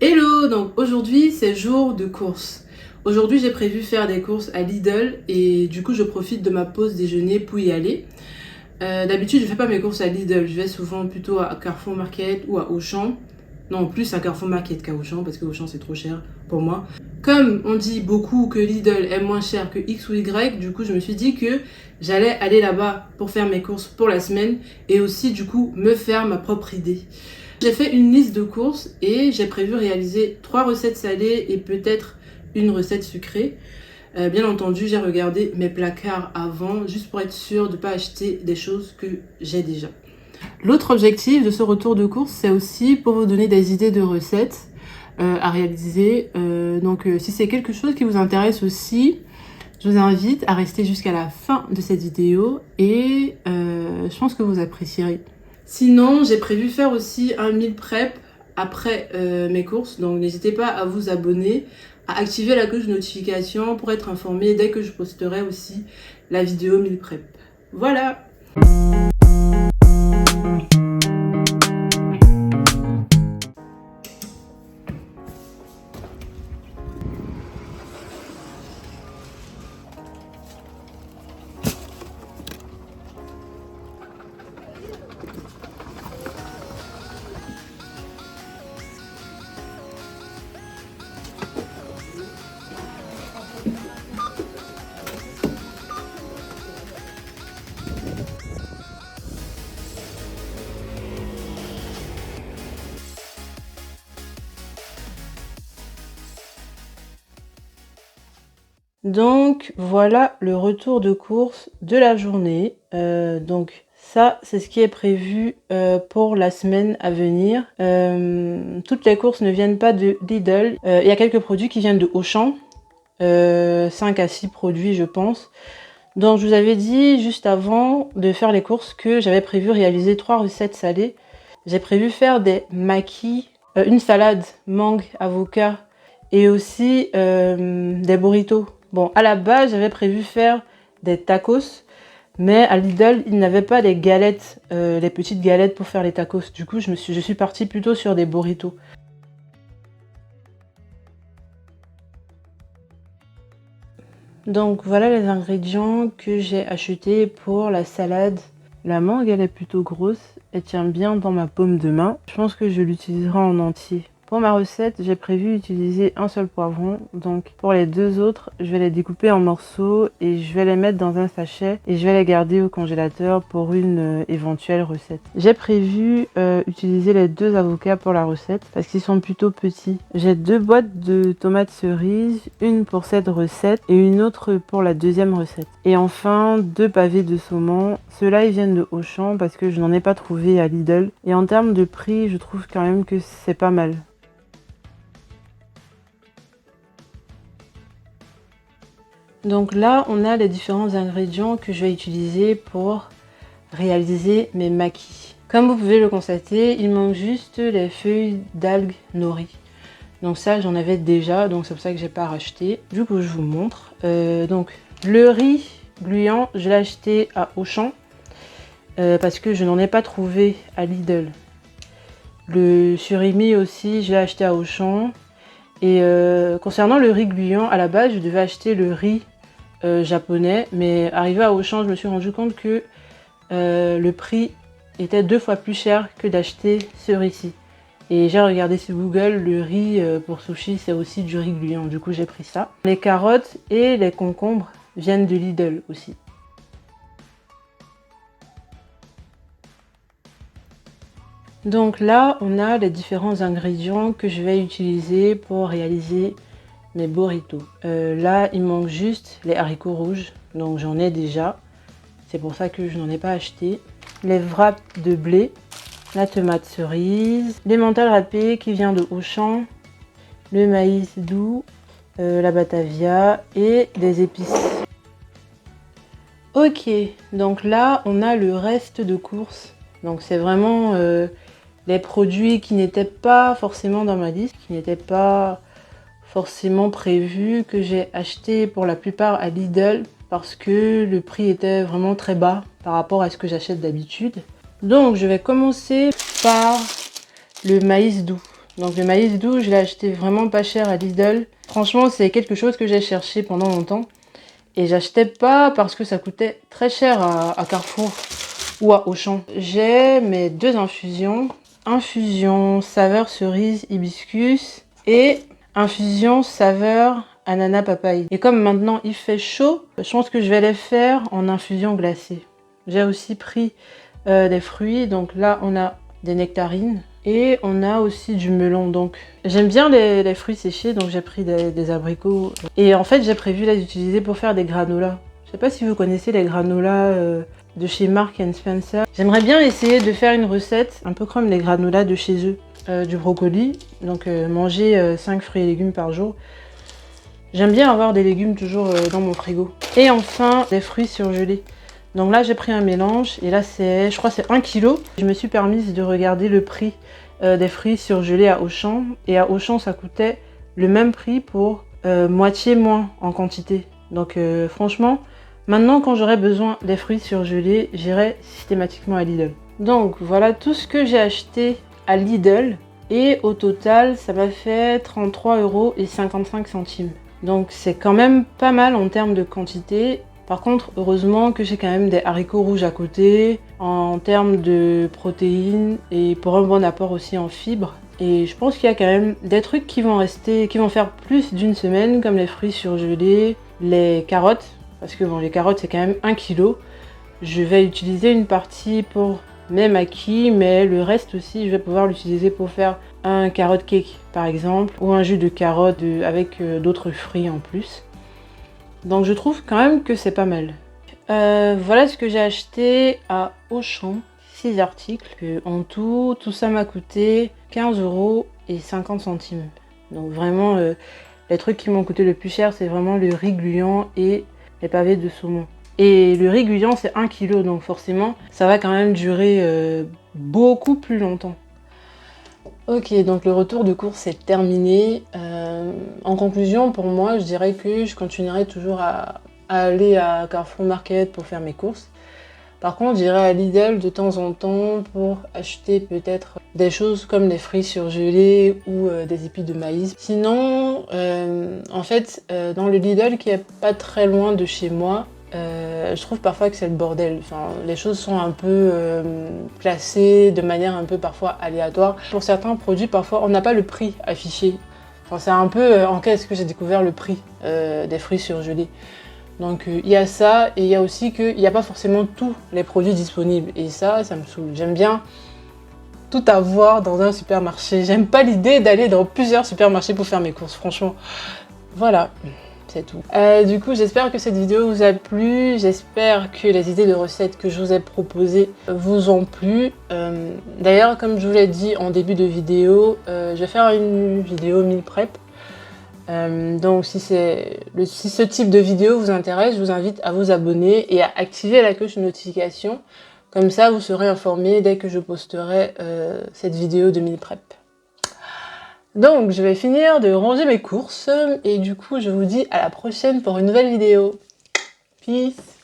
Hello, donc aujourd'hui c'est jour de course. Aujourd'hui j'ai prévu faire des courses à Lidl et du coup je profite de ma pause déjeuner pour y aller. D'habitude je fais pas mes courses à Lidl, je vais souvent plutôt à Carrefour Market ou à Auchan. Non, plus à Carrefour Market qu'à Auchan parce que Auchan c'est trop cher pour moi. Comme on dit beaucoup que Lidl est moins cher que X ou Y, du coup je me suis dit que j'allais aller là-bas pour faire mes courses pour la semaine et aussi du coup me faire ma propre idée. J'ai fait une liste de courses et j'ai prévu réaliser 3 recettes salées et peut-être une recette sucrée. Bien entendu, j'ai regardé mes placards avant juste pour être sûre de ne pas acheter des choses que j'ai déjà. L'autre objectif de ce retour de course, c'est aussi pour vous donner des idées de recettes à réaliser. Si c'est quelque chose qui vous intéresse aussi, je vous invite à rester jusqu'à la fin de cette vidéo et je pense que vous apprécierez. Sinon, j'ai prévu faire aussi un meal prep après mes courses. Donc, n'hésitez pas à vous abonner, à activer la cloche de notification pour être informé dès que je posterai aussi la vidéo meal prep. Voilà! Donc voilà le retour de course de la journée. Ça c'est ce qui est prévu pour la semaine à venir. Toutes les courses ne viennent pas de Lidl. Il y a quelques produits qui viennent de Auchan. 5 à 6 produits je pense. Donc je vous avais dit juste avant de faire les courses que j'avais prévu réaliser 3 recettes salées. J'ai prévu faire des maquis, une salade mangue, avocat et aussi des burritos. Bon, à la base, j'avais prévu faire des tacos, mais à Lidl, ils n'avaient pas les galettes, les petites galettes pour faire les tacos. Du coup, je suis partie plutôt sur des burritos. Donc voilà les ingrédients que j'ai achetés pour la salade. La mangue, elle est plutôt grosse, elle tient bien dans ma paume de main. Je pense que je l'utiliserai en entier. Pour ma recette, j'ai prévu utiliser un seul poivron. Donc pour les deux autres, je vais les découper en morceaux et je vais les mettre dans un sachet et je vais les garder au congélateur pour une éventuelle recette. J'ai prévu utiliser les 2 avocats pour la recette parce qu'ils sont plutôt petits. J'ai 2 boîtes de tomates cerises, une pour cette recette et une autre pour la deuxième recette. Et enfin 2 pavés de saumon. Ceux-là ils viennent de Auchan parce que je n'en ai pas trouvé à Lidl. Et en termes de prix, je trouve quand même que c'est pas mal. Donc là, on a les différents ingrédients que je vais utiliser pour réaliser mes maquis. Comme vous pouvez le constater, il manque juste les feuilles d'algues nori. Donc ça, j'en avais déjà, donc c'est pour ça que j'ai pas racheté. Du coup, je vous montre. Donc le riz gluant, je l'ai acheté à Auchan parce que je n'en ai pas trouvé à Lidl. Le surimi aussi, je l'ai acheté à Auchan. Et concernant le riz gluant, à la base, je devais acheter le riz japonais, mais arrivé à Auchan, je me suis rendu compte que le prix était 2 fois plus cher que d'acheter ce riz-ci. Et j'ai regardé sur Google, le riz pour sushi, c'est aussi du riz gluant, du coup j'ai pris ça. Les carottes et les concombres viennent de Lidl aussi. Donc là, on a les différents ingrédients que je vais utiliser pour réaliser mes burritos. Là, il manque juste les haricots rouges, donc j'en ai déjà. C'est pour ça que je n'en ai pas acheté. Les wraps de blé, la tomate cerise, l'emmental râpé qui vient de Auchan, le maïs doux, la batavia et des épices. Ok, donc là, on a le reste de courses. Donc c'est vraiment les produits qui n'étaient pas forcément dans ma liste, qui n'étaient pas forcément prévus, que j'ai acheté pour la plupart à Lidl parce que le prix était vraiment très bas par rapport à ce que j'achète d'habitude. Donc je vais commencer par le maïs doux. Donc le maïs doux, je l'ai acheté vraiment pas cher à Lidl. Franchement, c'est quelque chose que j'ai cherché pendant longtemps. Et j'achetais pas parce que ça coûtait très cher à Carrefour ou à Auchan. J'ai mes 2 infusions. Infusion saveur cerise hibiscus et infusion saveur ananas papaye. Et comme maintenant il fait chaud, je pense que je vais les faire en infusion glacée. J'ai aussi pris des fruits. Donc là, on a des nectarines. Et on a aussi du melon. Donc j'aime bien les fruits séchés, donc j'ai pris des abricots. Et en fait, j'ai prévu les utiliser pour faire des granolas. Je sais pas si vous connaissez les granolas de chez Marks & Spencer. J'aimerais bien essayer de faire une recette un peu comme les granolas de chez eux. Du brocoli, donc manger 5 fruits et légumes par jour. J'aime bien avoir des légumes toujours dans mon frigo. Et enfin, des fruits surgelés. Donc là, j'ai pris un mélange et là, je crois c'est 1 kg. Je me suis permise de regarder le prix des fruits surgelés à Auchan. Et à Auchan, ça coûtait le même prix pour moitié moins en quantité. Donc franchement, maintenant, quand j'aurai besoin des fruits surgelés, j'irai systématiquement à Lidl. Donc voilà tout ce que j'ai acheté à Lidl. Et au total, ça m'a fait 33,55 €. Donc c'est quand même pas mal en termes de quantité. Par contre, heureusement que j'ai quand même des haricots rouges à côté en termes de protéines et pour un bon apport aussi en fibres. Et je pense qu'il y a quand même des trucs qui vont rester, qui vont faire plus d'une semaine, comme les fruits surgelés, les carottes, parce que bon, les carottes c'est quand même 1 kg. Je vais utiliser une partie pour mes maquis, mais le reste aussi, je vais pouvoir l'utiliser pour faire un carotte cake par exemple, ou un jus de carotte avec d'autres fruits en plus. Donc je trouve quand même que c'est pas mal. Voilà ce que j'ai acheté à Auchan. 6 articles. En tout ça m'a coûté 15,50 €. Donc vraiment, les trucs qui m'ont coûté le plus cher, c'est vraiment le riz gluant et les pavés de saumon. Et le riz gluant, c'est 1 kg, donc forcément, ça va quand même durer beaucoup plus longtemps. Ok, donc le retour de course est terminé. En conclusion, pour moi, je dirais que je continuerai toujours à aller à Carrefour Market pour faire mes courses. Par contre, j'irai à Lidl de temps en temps pour acheter peut-être des choses comme des fruits surgelés ou des épis de maïs. Sinon, en fait, dans le Lidl qui est pas très loin de chez moi, je trouve parfois que c'est le bordel. Enfin, les choses sont un peu placées de manière un peu parfois aléatoire. Pour certains produits, parfois, on n'a pas le prix affiché. Enfin, c'est un peu en caisse que j'ai découvert le prix des fruits surgelés. Donc il y a ça, et il y a aussi qu'il n'y a pas forcément tous les produits disponibles. Et ça me saoule. J'aime bien tout avoir dans un supermarché. J'aime pas l'idée d'aller dans plusieurs supermarchés pour faire mes courses, franchement. Voilà. C'est tout. Du coup, j'espère que cette vidéo vous a plu. J'espère que les idées de recettes que je vous ai proposées vous ont plu. D'ailleurs, comme je vous l'ai dit en début de vidéo, je vais faire une vidéo meal prep. Donc si ce type de vidéo vous intéresse, je vous invite à vous abonner et à activer la cloche de notification. Comme ça, vous serez informé dès que je posterai cette vidéo de meal prep. Donc, je vais finir de ranger mes courses et du coup, je vous dis à la prochaine pour une nouvelle vidéo. Peace!